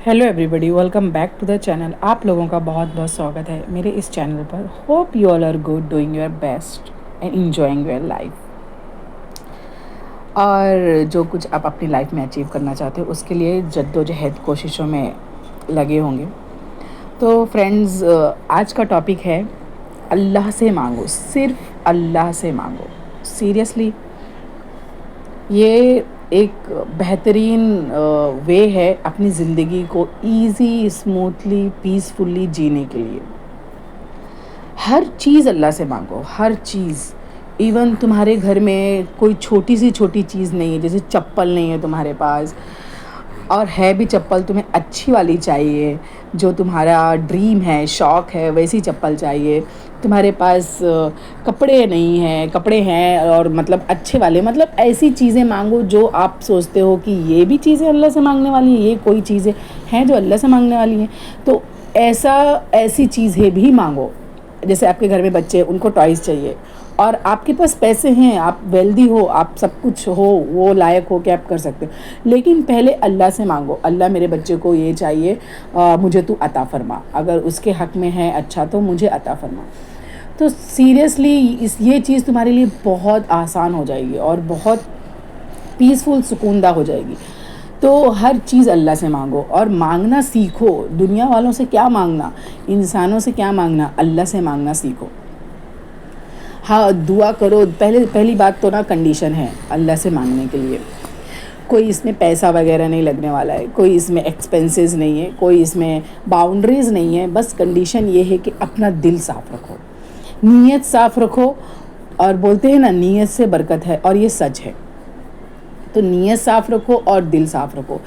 Hello everybody, welcome back to the channel. आप लोगों का बहुत बहुत स्वागत है मेरे इस चैनल पर। Hope you all are good, doing your best and enjoying your life. और जो कुछ आप अपनी लाइफ में अचीव करना चाहते हो उसके लिए जद्दोजहद कोशिशों में लगे होंगे। तो फ्रेंड्स, आज का टॉपिक है अल्लाह से मांगो, सिर्फ अल्लाह से मांगो। सीरियसली ये एक बेहतरीन वे है अपनी ज़िंदगी को ईज़ी, स्मूथली, पीसफुली जीने के लिए। हर चीज़ अल्लाह से मांगो, हर चीज़। इवन तुम्हारे घर में कोई छोटी सी छोटी चीज़ नहीं है, जैसे चप्पल नहीं है तुम्हारे पास, और है भी चप्पल तुम्हें अच्छी वाली चाहिए, जो तुम्हारा ड्रीम है, शौक़ है, वैसी चप्पल चाहिए। तुम्हारे पास कपड़े नहीं हैं, कपड़े हैं और मतलब अच्छे वाले, मतलब ऐसी चीज़ें मांगो जो आप सोचते हो कि ये भी चीज़ें अल्लाह से मांगने वाली हैं, ये कोई चीज़ें हैं जो अल्लाह से मांगने वाली हैं। तो ऐसी चीज़ें भी मांगो। जैसे आपके घर में बच्चे, उनको टॉयज़ चाहिए और आपके पास पैसे हैं, आप वेल्दी हो, आप सब कुछ हो, वो लायक हो कि आप कर सकते हो, लेकिन पहले अल्लाह से मांगो। अल्लाह मेरे बच्चे को ये चाहिए, मुझे तू अता फरमा। अगर उसके हक़ में है अच्छा तो मुझे अता फरमा। तो सीरियसली ये चीज़ तुम्हारे लिए बहुत आसान हो जाएगी और बहुत पीसफुल, सुकूनदा हो जाएगी। तो हर चीज़ अल्लाह से मांगो और मांगना सीखो। दुनिया वालों से क्या मांगना, इंसानों से क्या मांगना, अल्लाह से मांगना सीखो। हाँ, दुआ करो। पहली बात तो ना, कंडीशन है अल्लाह से मांगने के लिए। कोई इसमें पैसा वगैरह नहीं लगने वाला है, कोई इसमें एक्सपेंसेस नहीं है, कोई इसमें बाउंड्रीज़ नहीं है। बस कंडीशन ये है कि अपना दिल साफ़ रखो, नीयत साफ़ रखो। और बोलते हैं ना, नीयत से बरकत है, और ये सच है। तो नीयत साफ़ रखो और दिल साफ़ रखो।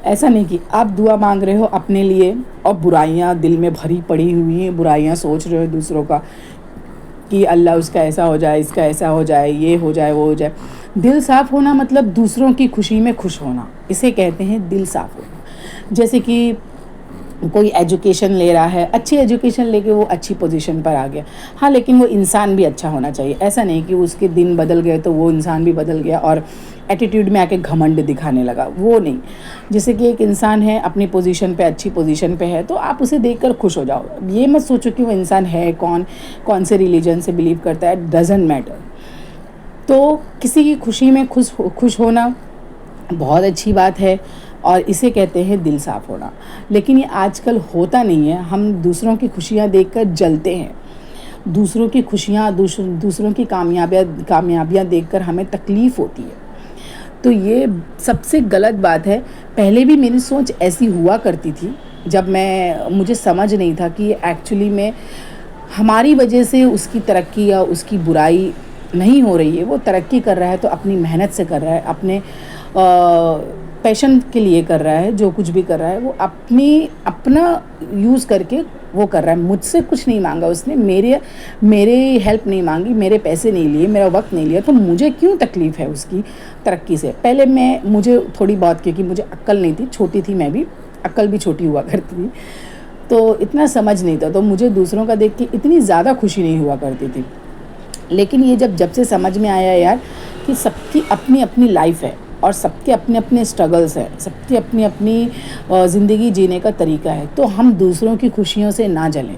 ऐसा नहीं कि आप दुआ मांग रहे हो अपने लिए और बुराइयां दिल में भरी पड़ी हुई हैं, बुराइयां सोच रहे हो दूसरों का कि अल्लाह उसका ऐसा हो जाए, इसका ऐसा हो जाए, ये हो जाए, वो हो जाए। दिल साफ़ होना मतलब दूसरों की खुशी में खुश होना, इसे कहते हैं दिल साफ़ होना। जैसे कि कोई एजुकेशन ले रहा है, अच्छी एजुकेशन लेके वो अच्छी पोजीशन पर आ गया, हाँ, लेकिन वो इंसान भी अच्छा होना चाहिए। ऐसा नहीं कि उसके दिन बदल गए तो वो इंसान भी बदल गया और एटीट्यूड में आके घमंड दिखाने लगा, वो नहीं। जैसे कि एक इंसान है, अपनी पोजीशन पे, अच्छी पोजीशन पे है, तो आप उसे देखकर खुश हो जाओ। ये मत सोचो कि वो इंसान है कौन से रिलीजन से बिलीव करता है, डजेंट मैटर। तो किसी की खुशी में खुश होना बहुत अच्छी बात है और इसे कहते हैं दिल साफ़ होना। लेकिन ये आजकल होता नहीं है। हम दूसरों की खुशियाँ देखकर जलते हैं, दूसरों की खुशियाँ, दूसरों की कामयाबियाँ देखकर हमें तकलीफ़ होती है। तो ये सबसे गलत बात है। पहले भी मेरी सोच ऐसी हुआ करती थी, जब मुझे समझ नहीं था कि एक्चुअली में हमारी वजह से उसकी तरक्की या उसकी बुराई नहीं हो रही है। वो तरक्की कर रहा है तो अपनी मेहनत से कर रहा है, अपने पैशन के लिए कर रहा है। जो कुछ भी कर रहा है वो अपना यूज़ करके वो कर रहा है। मुझसे कुछ नहीं मांगा उसने, मेरे हेल्प नहीं मांगी, मेरे पैसे नहीं लिए, मेरा वक्त नहीं लिया, तो मुझे क्यों तकलीफ़ है उसकी तरक्की से। पहले मुझे थोड़ी बहुत, क्योंकि मुझे अक्ल नहीं थी, छोटी थी मैं भी, अक्ल भी छोटी हुआ करती थी, तो इतना समझ नहीं था, तो मुझे दूसरों का देख के इतनी ज़्यादा खुशी नहीं हुआ करती थी। लेकिन ये जब से समझ में आया यार कि सबकी अपनी अपनी लाइफ है और सबके अपने अपने स्ट्रगल्स हैं, सबकी अपनी अपनी ज़िंदगी जीने का तरीका है, तो हम दूसरों की खुशियों से ना जलें,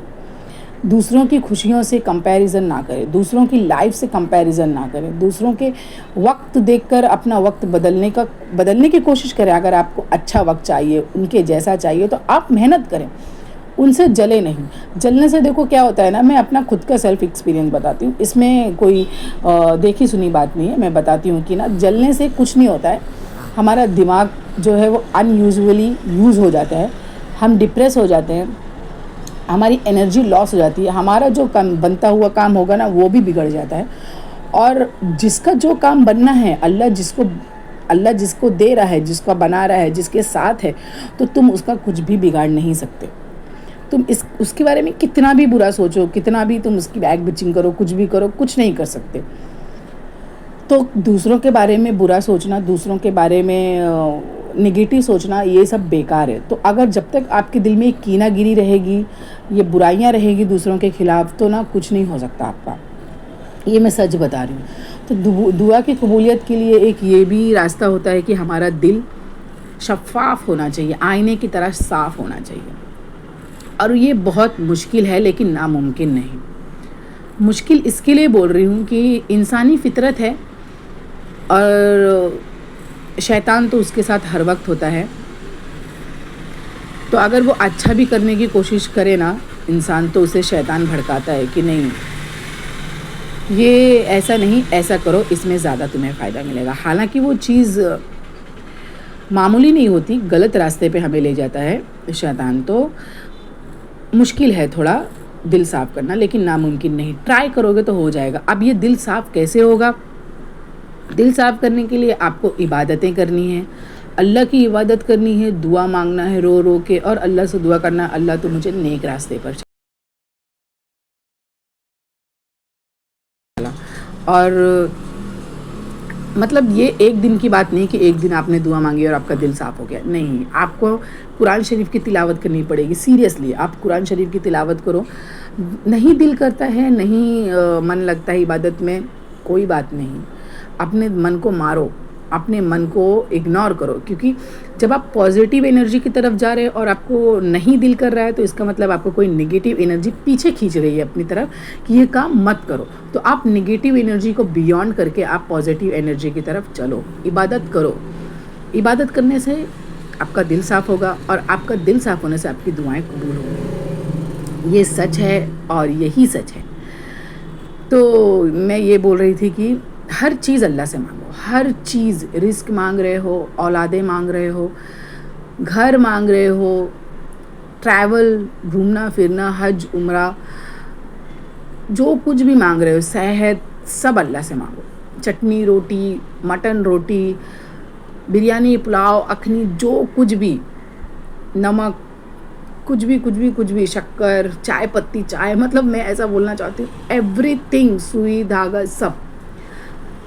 दूसरों की खुशियों से कंपैरिजन ना करें, दूसरों की लाइफ से कंपैरिजन ना करें, दूसरों के वक्त देखकर अपना वक्त बदलने की कोशिश करें। अगर आपको अच्छा वक्त चाहिए, उनके जैसा चाहिए, तो आप मेहनत करें, उनसे जले नहीं। जलने से देखो क्या होता है ना, मैं अपना खुद का सेल्फ एक्सपीरियंस बताती हूँ, इसमें कोई देखी सुनी बात नहीं है। मैं बताती हूँ कि ना, जलने से कुछ नहीं होता है। हमारा दिमाग जो है वो अनयूजुअली यूज़ हो जाता है, हम डिप्रेस हो जाते हैं, हमारी एनर्जी लॉस हो जाती है, हमारा जो बनता हुआ काम होगा ना वो भी बिगड़ जाता है। और जिसका जो काम बनना है, अल्लाह जिसको दे रहा है, जिसका बना रहा है, जिसके साथ है, तो तुम उसका कुछ भी बिगाड़ नहीं सकते। तुम उसके बारे में कितना भी बुरा सोचो, कितना भी तुम उसकी बैक बिचिंग करो, कुछ भी करो, कुछ नहीं कर सकते। तो दूसरों के बारे में बुरा सोचना, दूसरों के बारे में नेगेटिव सोचना, ये सब बेकार है। तो अगर जब तक आपके दिल में कीनागिरी रहेगी, ये बुराइयां रहेगी दूसरों के खिलाफ, तो ना कुछ नहीं हो सकता आपका। ये मैं सच बता रही हूँ। तो दुआ की कबूलियत के लिए एक ये भी रास्ता होता है कि हमारा दिल شفاف ہونا چاہیے, آئینے کی طرح صاف ہونا چاہیے. اور یہ بہت مشکل ہے لیکن ناممکن نہیں. مشکل اس کے لیے بول رہی ہوں کہ انسانی فطرت ہے اور شیطان تو اس کے ساتھ ہر وقت ہوتا ہے. تو اگر وہ اچھا بھی کرنے کی کوشش کرے نا انسان, تو اسے شیطان بھڑکاتا ہے کہ نہیں یہ ایسا نہیں, ایسا کرو, اس میں زیادہ تمہیں فائدہ ملے گا. حالانکہ وہ چیز معمولی نہیں ہوتی, غلط راستے پہ ہمیں لے جاتا ہے شیطان. تو مشکل ہے تھوڑا دل صاف کرنا, لیکن ناممکن نہیں. ٹرائی کرو گے تو ہو جائے گا. اب یہ دل صاف کیسے ہوگا؟ دل صاف کرنے کے لیے آپ کو عبادتیں کرنی ہیں, اللہ کی عبادت کرنی ہے, دعا مانگنا ہے رو رو کے, اور اللہ سے دعا کرنا ہے اللہ تو مجھے نیک راستے پر چلا. اور مطلب یہ ایک دن کی بات نہیں کہ ایک دن آپ نے دعا مانگی اور آپ کا دل صاف ہو گیا. نہیں, آپ کو قرآن شریف کی تلاوت کرنی پڑے گی. سیریسلی آپ قرآن شریف کی تلاوت کرو. نہیں دل کرتا ہے, نہیں من لگتا ہے عبادت میں, کوئی بات نہیں. اپنے من کو مارو, اپنے من کو اگنور کرو, کیونکہ جب آپ پازیٹیو انرجی کی طرف جا رہے اور آپ کو نہیں دل کر رہا ہے تو اس کا مطلب آپ کو کوئی نگیٹیو انرجی پیچھے کھینچ رہی ہے اپنی طرف کہ یہ کام مت کرو. تو آپ نگیٹیو انرجی کو بیونڈ کر کے آپ پازیٹیو انرجی کی طرف چلو, عبادت کرو. عبادت کرنے سے آپ کا دل صاف ہوگا, اور آپ کا دل صاف ہونے سے آپ کی دعائیں قبول ہوں گی. یہ سچ ہے اور یہی سچ ہے. تو میں یہ بول رہی تھی کہ ہر چیز اللہ سے مانگو, ہر چیز. رزق مانگ رہے ہو, اولادیں مانگ رہے ہو, گھر مانگ رہے ہو, ٹریول, گھومنا پھرنا, حج عمرہ, جو کچھ بھی مانگ رہے ہو, صحت, سب اللہ سے مانگو. چٹنی روٹی, مٹن روٹی, بریانی, پلاؤ, اخنی, جو کچھ بھی, نمک, کچھ بھی, شکر, چائے پتی چائے, مطلب میں ایسا بولنا چاہتی ہوں ایوری تھنگ, سوئی دھاگا, سب.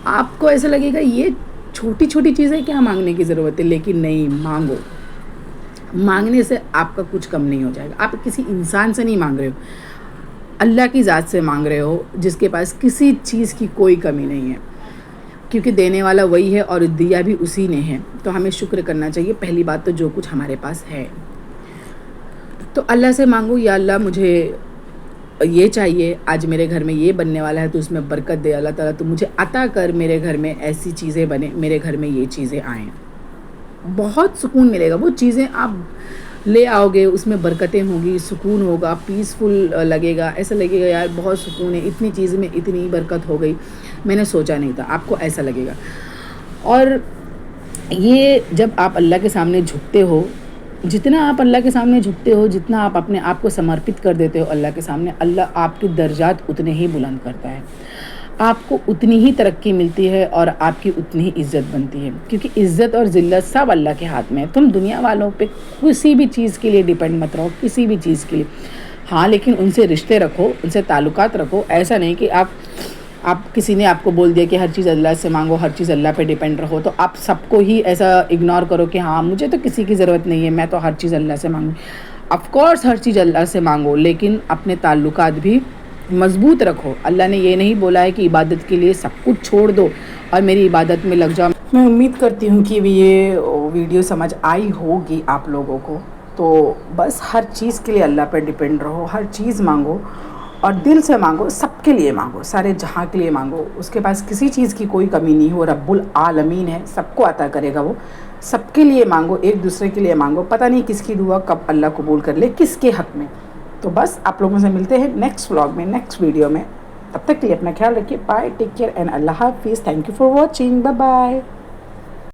آپ کو ایسا لگے گا یہ چھوٹی چھوٹی چیزیں کیا مانگنے کی ضرورت ہے, لیکن نہیں, مانگو. مانگنے سے آپ کا کچھ کم نہیں ہو جائے گا. آپ کسی انسان سے نہیں مانگ رہے ہو, اللہ کی ذات سے مانگ رہے ہو جس کے پاس کسی چیز کی کوئی کمی نہیں ہے, کیونکہ دینے والا وہی ہے اور دیا بھی اسی نے ہے. تو ہمیں شکر کرنا چاہیے. پہلی بات تو جو کچھ ہمارے پاس ہے, تو اللہ سے مانگو, یا اللہ مجھے یہ چاہیے, آج میرے گھر میں یہ بننے والا ہے تو اس میں برکت دے اللہ تعالیٰ, تو مجھے عطا کر, میرے گھر میں ایسی چیزیں بنے, میرے گھر میں یہ چیزیں آئیں. بہت سکون ملے گا. وہ چیزیں آپ لے آؤ گے, اس میں برکتیں ہوگی, سکون ہوگا, پیسفل لگے گا, ایسا لگے گا یار بہت سکون ہے, اتنی چیز میں اتنی برکت ہو گئی, میں نے سوچا نہیں تھا. آپ کو ایسا لگے گا. اور یہ جب آپ اللہ کے سامنے جھکتے ہو, جتنا آپ اللہ کے سامنے جھکتے ہو, جتنا آپ اپنے آپ کو سمرپت کر دیتے ہو اللہ کے سامنے, اللہ آپ کے درجات اتنے ہی بلند کرتا ہے, آپ کو اتنی ہی ترقی ملتی ہے اور آپ کی اتنی ہی عزت بنتی ہے. کیونکہ عزت اور ذلت سب اللہ کے ہاتھ میں ہے. تم دنیا والوں پہ کسی بھی چیز کے لیے ڈیپینڈ مت رہو, کسی بھی چیز کے لیے. ہاں لیکن ان سے رشتے رکھو, ان سے تعلقات رکھو. ایسا نہیں کہ آپ کسی نے آپ کو بول دیا کہ ہر چیز اللہ سے مانگو, ہر چیز اللہ پہ ڈیپینڈ رہو, تو آپ سب کو ہی ایسا اگنور کرو کہ ہاں مجھے تو کسی کی ضرورت نہیں ہے, میں تو ہر چیز اللہ سے مانگوں. آف کورس ہر چیز اللہ سے مانگو, لیکن اپنے تعلقات بھی مضبوط رکھو. اللہ نے یہ نہیں بولا ہے کہ عبادت کے لیے سب کچھ چھوڑ دو اور میری عبادت میں لگ جاؤ. میں امید کرتی ہوں کہ یہ ویڈیو سمجھ آئی ہوگی آپ لوگوں کو. تو بس ہر چیز کے لیے اللہ پہ ڈیپینڈ رہو, ہر چیز مانگو اور دل سے مانگو, سب کے لیے مانگو, سارے جہاں کے لیے مانگو. اس کے پاس کسی چیز کی کوئی کمی نہیں ہو, رب العالمین ہے, سب کو عطا کرے گا. وہ سب کے لیے مانگو, ایک دوسرے کے لیے مانگو. پتہ نہیں کس کی دعا کب اللہ قبول کر لے, کس کے حق میں. تو بس آپ لوگوں سے ملتے ہیں نیکسٹ ولاگ میں, نیکسٹ ویڈیو میں. تب تک کے لیے اپنا خیال رکھیے. بائے, ٹیک کیئر اینڈ اللہ حافظ. Thank you for watching. Bye bye.